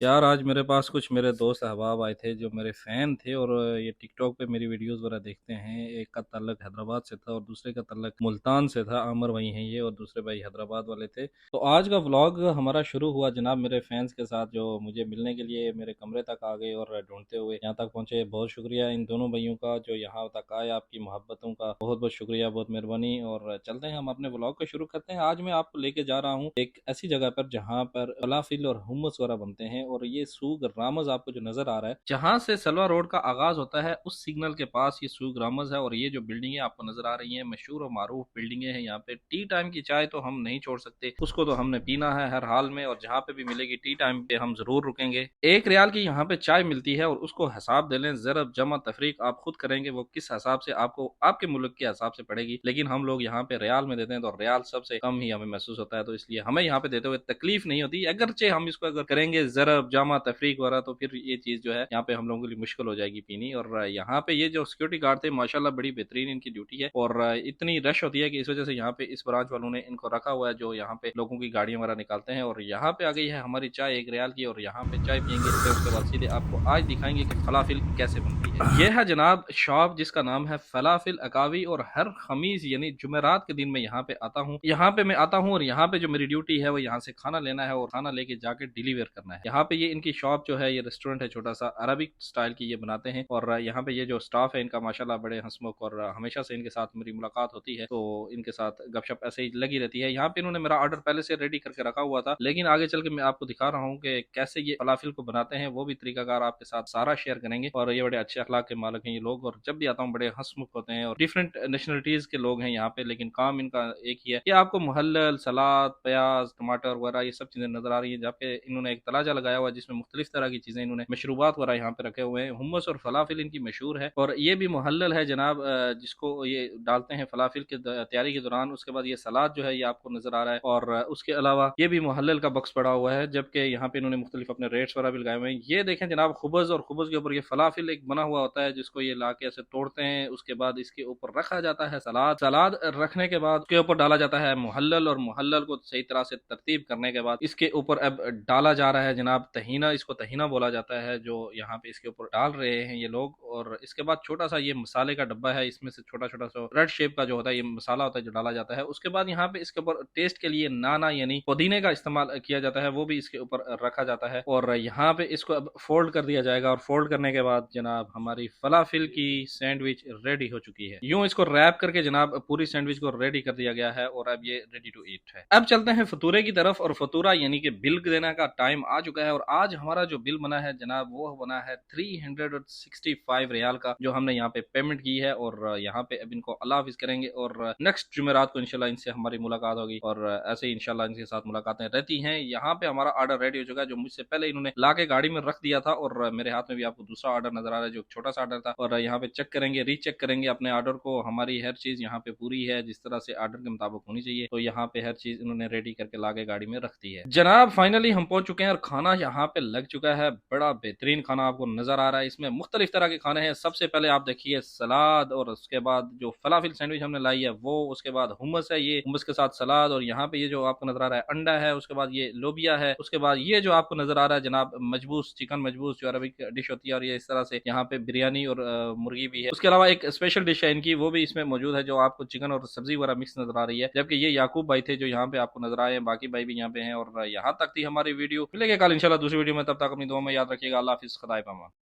यार आज मेरे पास कुछ मेरे दोस्त अहबाब आए थे जो मेरे फ़ैन थे और ये टिकटॉक पे मेरी वीडियोस वगैरह देखते हैं। एक का ताल्लुक हैदराबाद से था और दूसरे का ताल्लुक मुल्तान से था। आमिर भाई हैं ये और दूसरे भाई हैदराबाद वाले थे। तो आज का व्लॉग हमारा शुरू हुआ जनाब मेरे फैंस के साथ जो मुझे मिलने के लिए मेरे कमरे तक आ गए और ढूंढते हुए यहाँ तक पहुँचे। बहुत शुक्रिया इन दोनों भाइयों का जो यहाँ तक आए। आपकी मोहब्बतों का बहुत बहुत शुक्रिया, बहुत मेहरबानी। और चलते हैं हम अपने व्लॉग को शुरू करते हैं। आज मैं आपको लेके जा रहा हूँ एक ऐसी जगह पर जहाँ पर फलाफिल और हुम्मस वगैरह बनते हैं और ये सूग रामज आपको जो नजर आ रहा है जहां से सलवा रोड का आगाज होता है उस सिग्नल के पास ये सूग रामज है। और ये जो बिल्डिंगें आपको नजर आ रही हैं मशहूर और मारूफ बिल्डिंगें हैं। यहाँ पे टी टाइम की चाय तो हम नहीं छोड़ सकते, उसको तो हमने पीना है हर हाल में और जहाँ पे भी मिलेगी टी टाइम पे हम जरूर रुकेंगे। 1 रियाल की यहाँ पे चाय मिलती है और उसको हिसाब दे लें जरब जमा तफरीक आप खुद करेंगे वो किस हिसाब से आपको आपके मुल्क के हिसाब से पड़ेगी। लेकिन हम लोग यहाँ पे रियाल में देते हैं तो रियाल सबसे कम ही हमें महसूस होता है, तो इसलिए हमें यहाँ पे देते हुए तकलीफ नहीं होती। अगरचे हम इसको अगर करेंगे जरब जामा तफरीक वगैरह तो फिर ये चीज जो है यहाँ पे हम लोगों के लिए मुश्किल हो जाएगी पीनी। और यहाँ पे ये जो सिक्योरिटी गार्ड थे माशाल्लाह बड़ी बेहतरीन इनकी ड्यूटी है और इतनी रश होती है कि इस वजह से यहाँ पे इस ब्रांच वालों ने इनको रखा हुआ है जो यहाँ पे लोगों की गाड़ियां वगैरह निकालते हैं। और यहाँ पे आ गई है हमारी चाय 1 रियाल की और यहाँ पे चाय पियेंगे फिर उसके बाद सीधे आपको आज दिखाएंगे कि फलाफिल कैसे बनती है। यह है जनाब शॉप जिसका नाम है फलाफिल अकावी और हर खमीज यानी जुमेरात के दिन मैं यहाँ पे आता हूँ। यहाँ पे मैं आता हूँ और यहाँ पे जो मेरी ड्यूटी है वो यहाँ से खाना लेना है और खाना लेके जाके डिलीवर करना है। यहाँ पे ये इनकी शॉप जो है ये रेस्टोरेंट है छोटा सा अरबिक स्टाइल की ये बनाते हैं। और यहाँ पे ये जो स्टाफ है इनका माशाल्लाह बड़े हंसमुख और हमेशा से इनके साथ मेरी मुलाकात होती है तो इनके साथ गपशप ऐसे ही लगी रहती है। यहाँ पे इन्होंने मेरा ऑर्डर पहले से रेडी करके रखा हुआ था लेकिन आगे चल के मैं आपको दिखा रहा हूँ कि कैसे ये फलाफिल को बनाते हैं वो भी तरीकाकार आपके साथ सारा शेयर करेंगे। और ये बड़े अच्छे अखलाक के मालिक हैं ये लोग और जब भी आता हूँ बड़े हंसमुख होते हैं और डिफरेंट नेशनलिटीज के लोग हैं यहाँ पे लेकिन काम इनका एक ही है कि आपको मुहल्लल सलाद प्याज टमाटर वगैरह ये सब चीजें नजर आ रही है। जहाँ पे इन्होंने एक तलाजा लगाया हुआ है जिसमें मुख्तलिफ तरह की चीजें इन्होंने मशरूबात वगैरह यहाँ पे रखे हुए हैं। हुम्मस और फलाफिल इनकी मशहूर है और ये भी मुहल्लल है जनाब जिसको ये डालते हैं फलाफिल के तैयारी के दौरान। उसके बाद ये सलाद जो है ये आपको नजर आ रहा है और उसके अलावा ये भी मुहल्लल का बक्स पड़ा हुआ है जबकि यहाँ पे इन्होंने मुख्तलिफ अपने रेट्स वगैरह भी लगाए हुए हैं। ये देखें जनाब खुबज और खुबज के ऊपर ये फलाफिल एक बना हुआ होता है जिसको ये ला के ऐसे तोड़ते हैं। उसके बाद इसके ऊपर रखा जाता है सलाद, सलाद रखने के बाद उसके ऊपर डाला जाता है मुहल्लल और मुहल्लल को सही तरह से तरतीब करने के बाद इसके ऊपर अब डाला जा रहा है जनाब तहीना। इसको तहीना बोला जाता है जो यहाँ पे इसके ऊपर डाल रहे हैं ये लोग। और इसके बाद छोटा सा ये मसाले का डब्बा है इसमें से छोटा छोटा सा रेड शेप का जो होता है ये मसाला होता है जो डाला जाता है। उसके बाद यहाँ पे इसके ऊपर टेस्ट के लिए नाना यानी पुदीने का इस्तेमाल किया जाता है वो भी इसके ऊपर रखा जाता है। और यहाँ पे इसको अब फोल्ड कर दिया जाएगा और फोल्ड करने के बाद जनाब हमारी फलाफिल की सैंडविच रेडी हो चुकी है। यूं इसको रैप करके जनाब पूरी सैंडविच को रेडी कर दिया गया है और अब ये रेडी टू ईट है। अब चलते हैं फतूरे की तरफ और फतूरा यानी कि बिल देने का टाइम आ चुका है। और आज हमारा जो बिल बना है जनाब वो बना है 365 रियाल का जो हमने यहाँ पे पेमेंट की है। और यहाँ पे अब इनको अल्लाह हाफिज करेंगे और नेक्स्ट जुमेरात को इंशाल्लाह इनसे हमारी मुलाकात होगी और ऐसे ही इंशाल्लाह इनके साथ मुलाकातें रहती हैं। यहाँ पे हमारा ऑर्डर रेडी हो चुका है जो मुझसे पहले इन्होंने ला के गाड़ी में रख दिया था और मेरे हाथ में भी आपको दूसरा ऑर्डर नजर आ रहा है जो छोटा सा ऑर्डर था। और यहाँ पे चेक करेंगे रीचेक करेंगे अपने ऑर्डर को, हमारी हर चीज यहाँ पे पूरी है जिस तरह से ऑर्डर के मुताबिक होनी चाहिए। तो यहाँ पे हर चीज इन्होंने रेडी करके ला के गाड़ी में रख दी है। जनाब फाइनली हम पहुंच चुके हैं और खाना यहाँ पे लग चुका है। बड़ा बेहतरीन खाना आपको नजर आ रहा है। इसमें मुख्तलिफ तरह के खाने हैं। सबसे पहले आप देखिए सलाद और उसके बाद जो फलाफिल सैंडविच हमने लाई है वो, उसके बाद हुम्मस है ये हुम्मस के साथ सलाद और यहाँ पे ये जो आपको नजर आ रहा है अंडा है, उसके बाद ये लोबिया है, उसके बाद ये जो आपको नजर आ रहा है जनाब मजबूस चिकन मजबूस जो अरबिक डिश होती है और ये इस तरह से यहाँ पे बिरयानी और मुर्गी भी है। उसके अलावा एक स्पेशल डिश है इनकी वो भी इसमें मौजूद है जो आपको चिकन और सब्जी वगैरह मिक्स नजर आ रही है। जबकि ये याकूब भाई थे जो यहाँ पे आपको नजर आए हैं, बाकी भाई भी यहाँ पे हैं। और यहाँ तक थी हमारी वीडियो, मिलेंगे कल इंशाल्लाह दूसरी वीडियो में, तब तक अपनी दुआ में याद रखिएगा। अल्लाह हाफिज, खुदा हाफिज़।